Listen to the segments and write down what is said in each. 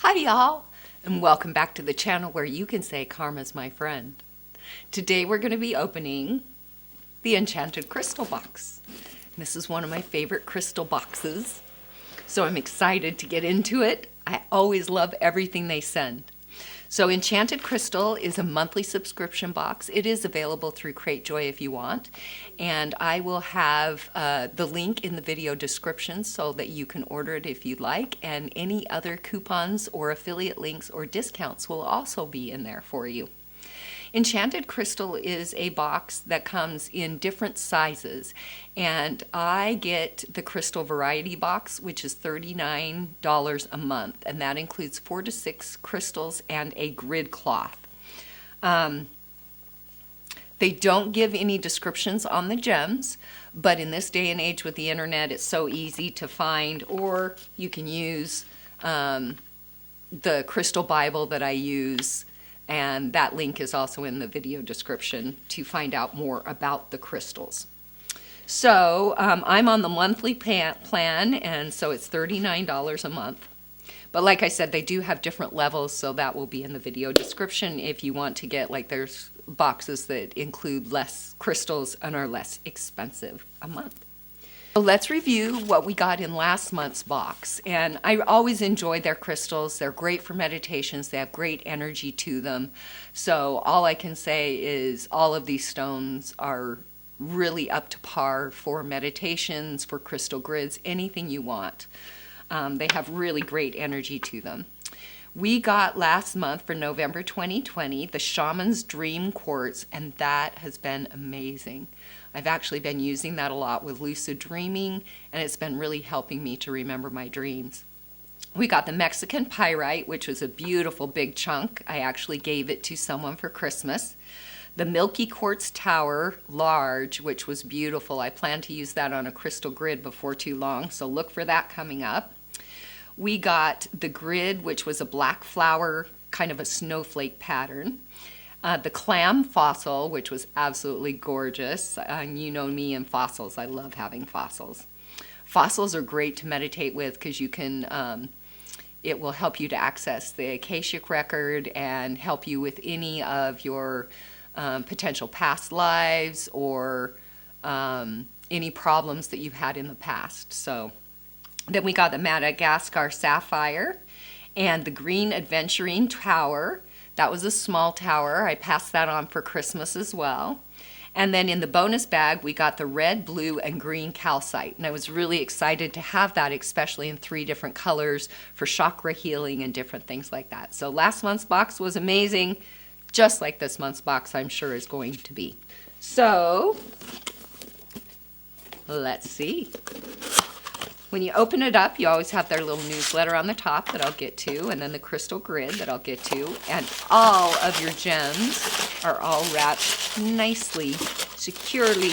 Hi y'all, and welcome back to the channel where you can say Karma's my friend. Today we're going to be opening the Enchanted Crystal Box. This is one of my favorite crystal boxes, so I'm excited to get into it. I always love everything they send. So Enchanted Crystal is a monthly subscription box. It is available through Cratejoy if you want, and I will have the link in the video description so that you can order it if you'd like, and any other coupons or affiliate links or discounts will also be in there for you. Enchanted Crystal is a box that comes in different sizes, and I get the Crystal Variety box, which is $39 a month, and that includes 4 to 6 crystals and a grid cloth. They don't give any descriptions on the gems, but in this day and age with the internet, it's so easy to find, or you can use the Crystal Bible that I use, and that link is also in the video description to find out more about the crystals. So I'm on the monthly plan, and so it's $39 a month. But like I said, they do have different levels, so that will be in the video description if you want to get, like, there's boxes that include less crystals and are less expensive a month. So let's review what we got in last month's box. And I always enjoy their crystals. They're great for meditations. They have great energy to them. So all I can say is all of these stones are really up to par for meditations, for crystal grids, anything you want. They have really great energy to them. We got last month for November 2020 the Shaman's Dream Quartz, and that has been amazing. I've actually been using that a lot with lucid dreaming, and it's been really helping me to remember my dreams. We got the Mexican Pyrite, which was a beautiful big chunk. I actually gave it to someone for Christmas. The Milky Quartz Tower Large, which was beautiful. I plan to use that on a crystal grid before too long, so look for that coming up. We got the grid, which was a black flower, kind of a snowflake pattern. The clam fossil, which was absolutely gorgeous. You know me and fossils. I love having fossils. Fossils are great to meditate with because you can, it will help you to access the Akashic record and help you with any of your potential past lives or any problems that you've had in the past. So then we got the Madagascar Sapphire and the Green Adventuring Tower. That was a small tower. I passed that on for Christmas as well. And then in the bonus bag, we got the red, blue, and green calcite. And I was really excited to have that, especially in 3 different colors for chakra healing and different things like that. So last month's box was amazing, just like this month's box I'm sure is going to be. So let's see. When you open it up, you always have their little newsletter on the top that I'll get to, and then the crystal grid that I'll get to, and all of your gems are all wrapped nicely, securely.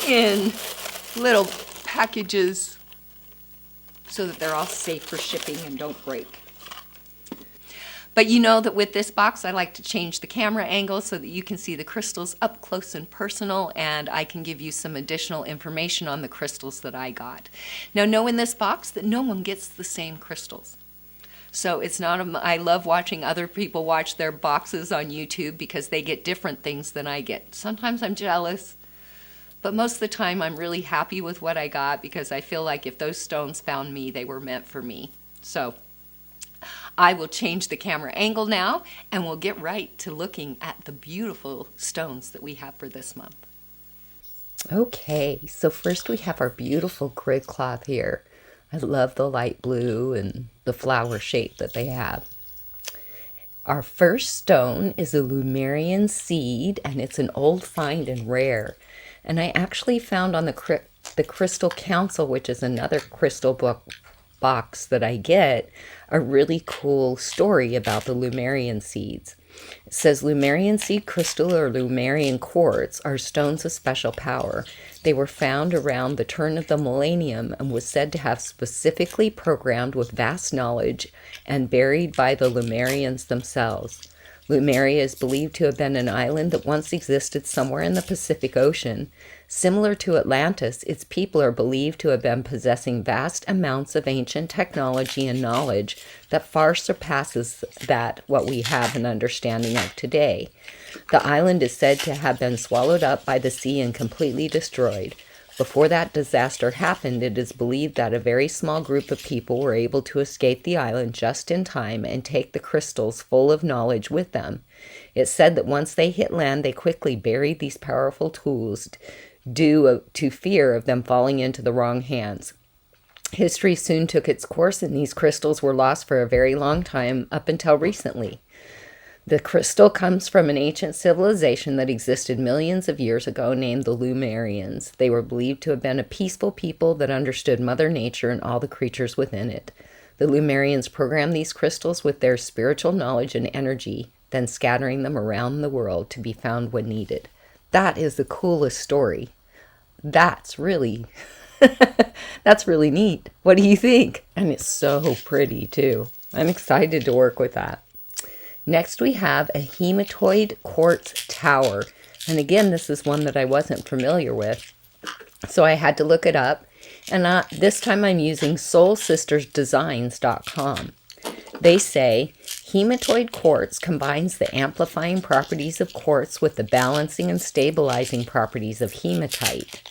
In little packages so that they're all safe for shipping and don't break. But you know that with this box, I like to change the camera angle so that you can see the crystals up close and personal, and I can give you some additional information on the crystals that I got. Now, know in this box that no one gets the same crystals. So it's not, I love watching other people watch their boxes on YouTube because they get different things than I get. Sometimes I'm jealous, but most of the time I'm really happy with what I got because I feel like if those stones found me, they were meant for me. So I will change the camera angle now, and we'll get right to looking at the beautiful stones that we have for this month. Okay, so first we have our beautiful grid cloth here. I love the light blue and the flower shape that they have. Our first stone is a Lemurian Seed, and it's an old find and rare. And I actually found on the Crystal Council, which is another crystal box that I get, a really cool story about the Lemurian seeds. It says Lemurian seed crystal or Lemurian quartz are stones of special power. They were found around the turn of the millennium and was said to have specifically programmed with vast knowledge and buried by the Lemurians themselves. Lemuria is believed to have been an island that once existed somewhere in the Pacific Ocean. Similar to Atlantis, its people are believed to have been possessing vast amounts of ancient technology and knowledge that far surpasses what we have an understanding of today. The island is said to have been swallowed up by the sea and completely destroyed. Before that disaster happened, it is believed that a very small group of people were able to escape the island just in time and take the crystals full of knowledge with them. It's said that once they hit land, they quickly buried these powerful tools due to fear of them falling into the wrong hands. History soon took its course, and these crystals were lost for a very long time, up until recently. The crystal comes from an ancient civilization that existed millions of years ago named the Lemurians. They were believed to have been a peaceful people that understood Mother Nature and all the creatures within it. The Lemurians programmed these crystals with their spiritual knowledge and energy, then scattering them around the world to be found when needed. That is the coolest story. That's really neat. What do you think? And it's so pretty too. I'm excited to work with that. Next we have a Hematoid quartz tower. And again, this is one that I wasn't familiar with, so I had to look it up. And this time I'm using soulsistersdesigns.com. They say, Hematoid quartz combines the amplifying properties of quartz with the balancing and stabilizing properties of hematite.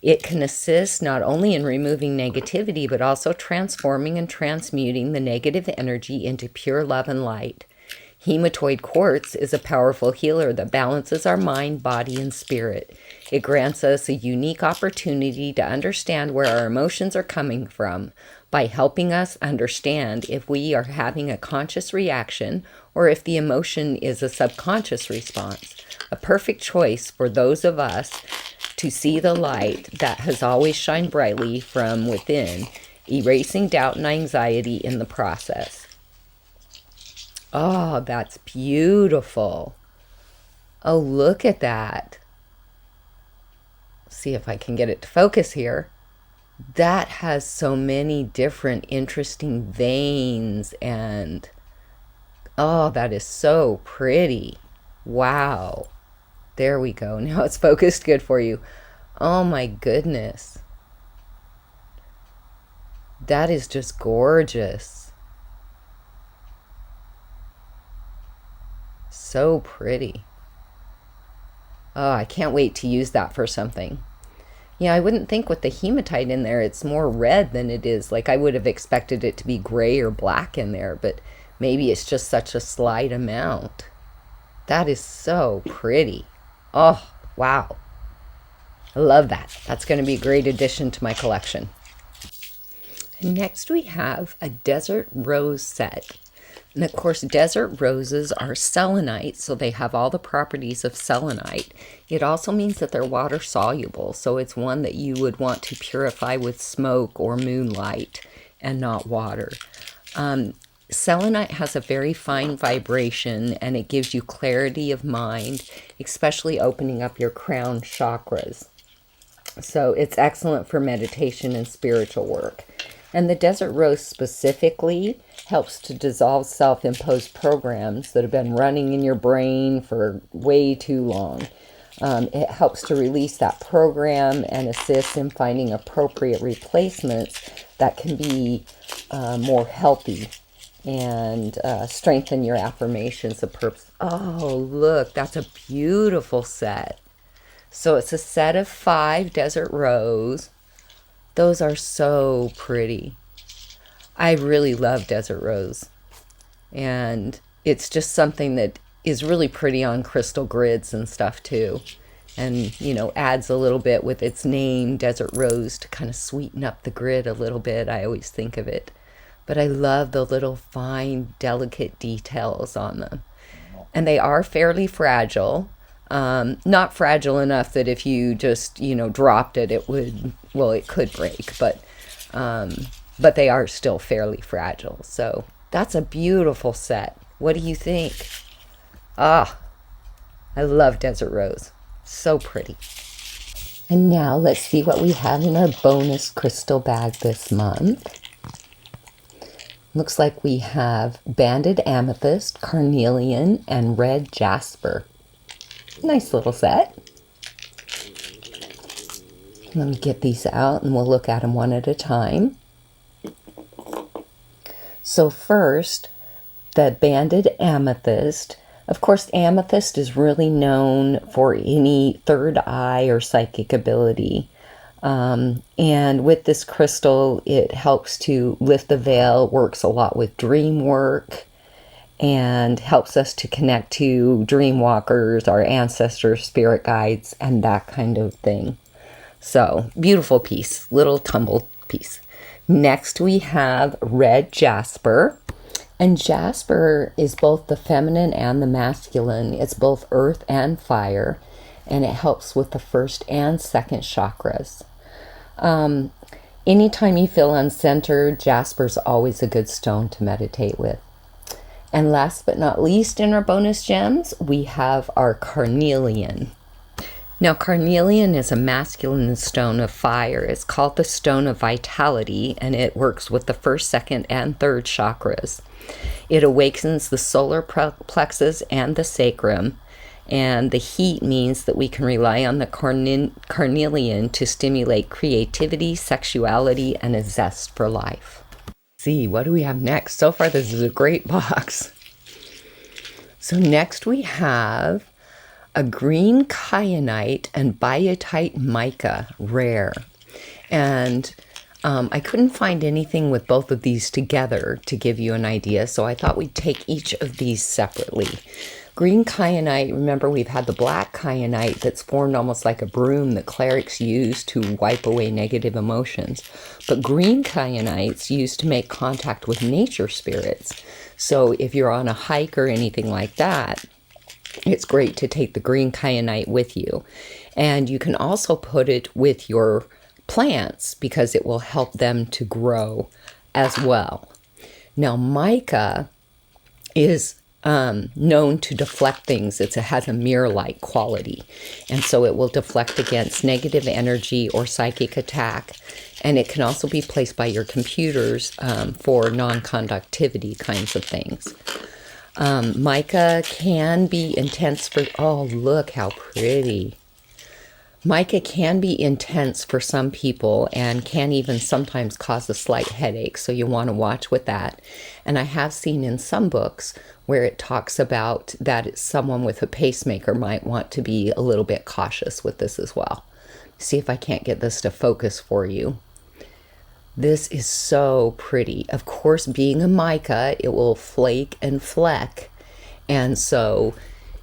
It can assist not only in removing negativity, but also transforming and transmuting the negative energy into pure love and light. Hematoid quartz is a powerful healer that balances our mind, body, and spirit. It grants us a unique opportunity to understand where our emotions are coming from by helping us understand if we are having a conscious reaction or if the emotion is a subconscious response. A perfect choice for those of us to see the light that has always shined brightly from within, erasing doubt and anxiety in the process. Oh, that's beautiful. Oh, look at that. See if I can get it to focus here. That has so many different interesting veins and oh, that is so pretty. Wow. There we go. Now it's focused good for you. Oh my goodness. That is just gorgeous. So pretty. Oh, I can't wait to use that for something. Yeah, I wouldn't think with the hematite in there, it's more red than it is. Like I would have expected it to be gray or black in there, but maybe it's just such a slight amount. That is so pretty. Oh, wow. I love that. That's going to be a great addition to my collection. And next we have a desert rose set. And of course, desert roses are selenite, so they have all the properties of selenite. It also means that they're water soluble, so it's one that you would want to purify with smoke or moonlight and not water. Selenite has a very fine vibration, and it gives you clarity of mind, especially opening up your crown chakras. So it's excellent for meditation and spiritual work. And the desert rose specifically helps to dissolve self-imposed programs that have been running in your brain for way too long. It helps to release that program and assists in finding appropriate replacements that can be more healthy and strengthen your affirmations of purpose. Oh, look, that's a beautiful set. So it's a set of 5 desert rose. Those are so pretty. I really love desert rose. And it's just something that is really pretty on crystal grids and stuff too. And, you know, adds a little bit with its name, desert rose, to kind of sweeten up the grid a little bit. I always think of it. But I love the little fine, delicate details on them. And they are fairly fragile. Not fragile enough that if you just, you know, dropped it, it would, well, it could break, but they are still fairly fragile. So that's a beautiful set. What do you think? Ah, I love desert rose. So pretty. And now let's see what we have in our bonus crystal bag this month. Looks like we have banded amethyst, carnelian, and red jasper. Nice little set. Let me get these out and we'll look at them one at a time. So first, the banded amethyst. Of course, amethyst is really known for any third eye or psychic ability. And with this crystal, it helps to lift the veil, works a lot with dream work, and helps us to connect to dream walkers, our ancestors, spirit guides, and that kind of thing. So, beautiful piece, little tumbled piece. Next we have red jasper. And jasper is both the feminine and the masculine. It's both earth and fire, and it helps with the first and second chakras. Anytime you feel uncentered, jasper's always a good stone to meditate with. And last but not least in our bonus gems, we have our carnelian. Now, carnelian is a masculine stone of fire. It's called the stone of vitality, and it works with the first, second, and third chakras. It awakens the solar plexus and the sacrum, and the heat means that we can rely on the carnelian to stimulate creativity, sexuality, and a zest for life. See, what do we have next? So far, this is a great box. So next we have a green kyanite and biotite mica, rare. And I couldn't find anything with both of these together to give you an idea, so I thought we'd take each of these separately. Green kyanite, remember we've had the black kyanite that's formed almost like a broom that clerics use to wipe away negative emotions. But green kyanite's used to make contact with nature spirits. So if you're on a hike or anything like that, it's great to take the green kyanite with you. And you can also put it with your plants because it will help them to grow as well. Now, mica is known to deflect things. It has a mirror-like quality, and so it will deflect against negative energy or psychic attack, and it can also be placed by your computers for non-conductivity kinds of things. Mica can be intense for, oh, look how pretty. Mica can be intense for some people and can even sometimes cause a slight headache, so you want to watch with that. And I have seen in some books where it talks about that someone with a pacemaker might want to be a little bit cautious with this as well. See if I can't get this to focus for you. This is so pretty. Of course, being a mica, it will flake and fleck, and so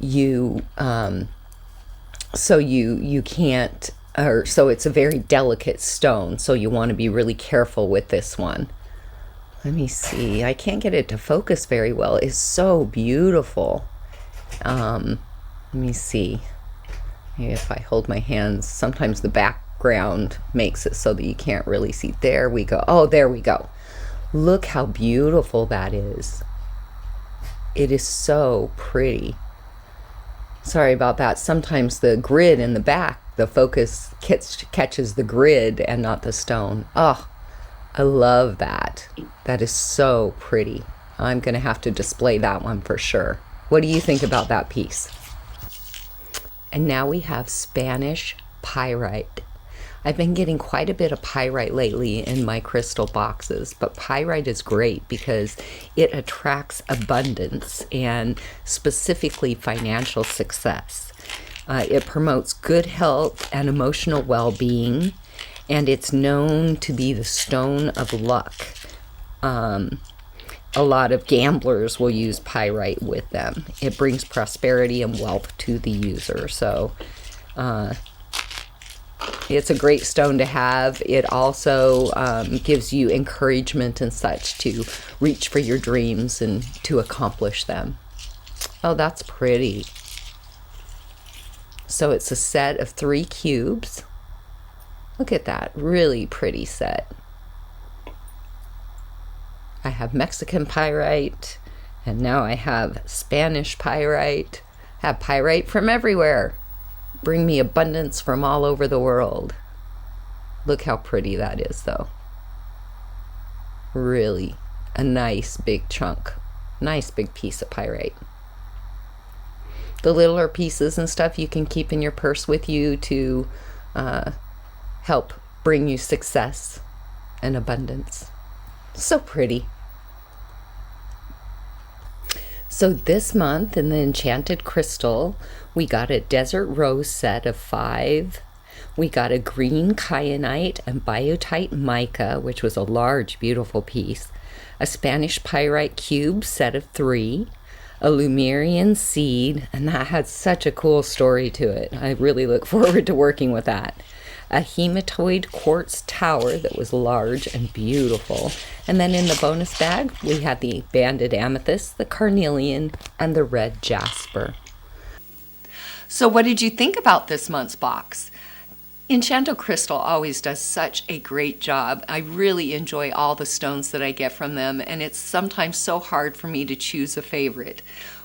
you can't, or so it's a very delicate stone, so you want to be really careful with this one. Let me see. I can't get it to focus very well. It's so beautiful. Let me see. Maybe if I hold my hands, sometimes the background makes it so that you can't really see. There we go. Oh, there we go. Look how beautiful that is. It is so pretty. Sorry about that. Sometimes the grid in the back, the focus catches the grid and not the stone. Oh, I love that. That is so pretty. I'm going to have to display that one for sure. What do you think about that piece? And now we have Spanish pyrite. I've been getting quite a bit of pyrite lately in my crystal boxes, but pyrite is great because it attracts abundance and specifically financial success. It promotes good health and emotional well-being, and it's known to be the stone of luck. A lot of gamblers will use pyrite with them. It brings prosperity and wealth to the user, so it's a great stone to have. It also gives you encouragement and such to reach for your dreams and to accomplish them. Oh, that's pretty. So it's a set of 3 cubes. Look at that, really pretty set. I have Mexican pyrite, and now I have Spanish pyrite. I have pyrite from everywhere. Bring me abundance from all over the world. Look how pretty that is, though. Really a nice big chunk. Nice big piece of pyrite. The littler pieces and stuff you can keep in your purse with you to help bring you success and abundance. So pretty. So this month in the Enchanted Crystal, we got a desert rose set of 5. We got a green kyanite and biotite mica, which was a large, beautiful piece. A Spanish pyrite cube set of 3. A Lemurian seed, and that had such a cool story to it. I really look forward to working with that. A Hematoid quartz tower that was large and beautiful. And then in the bonus bag, we had the banded amethyst, the carnelian, and the red jasper. So what did you think about this month's box? Enchanted Crystal always does such a great job. I really enjoy all the stones that I get from them, and it's sometimes so hard for me to choose a favorite.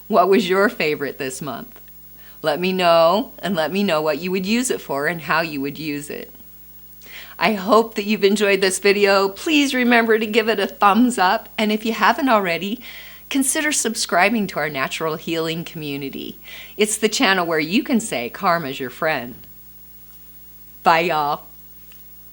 What was your favorite this month? Let me know, and let me know what you would use it for and how you would use it. I hope that you've enjoyed this video. Please remember to give it a thumbs up, and if you haven't already, consider subscribing to our natural healing community. It's the channel where you can say karma's your friend. Bye, y'all.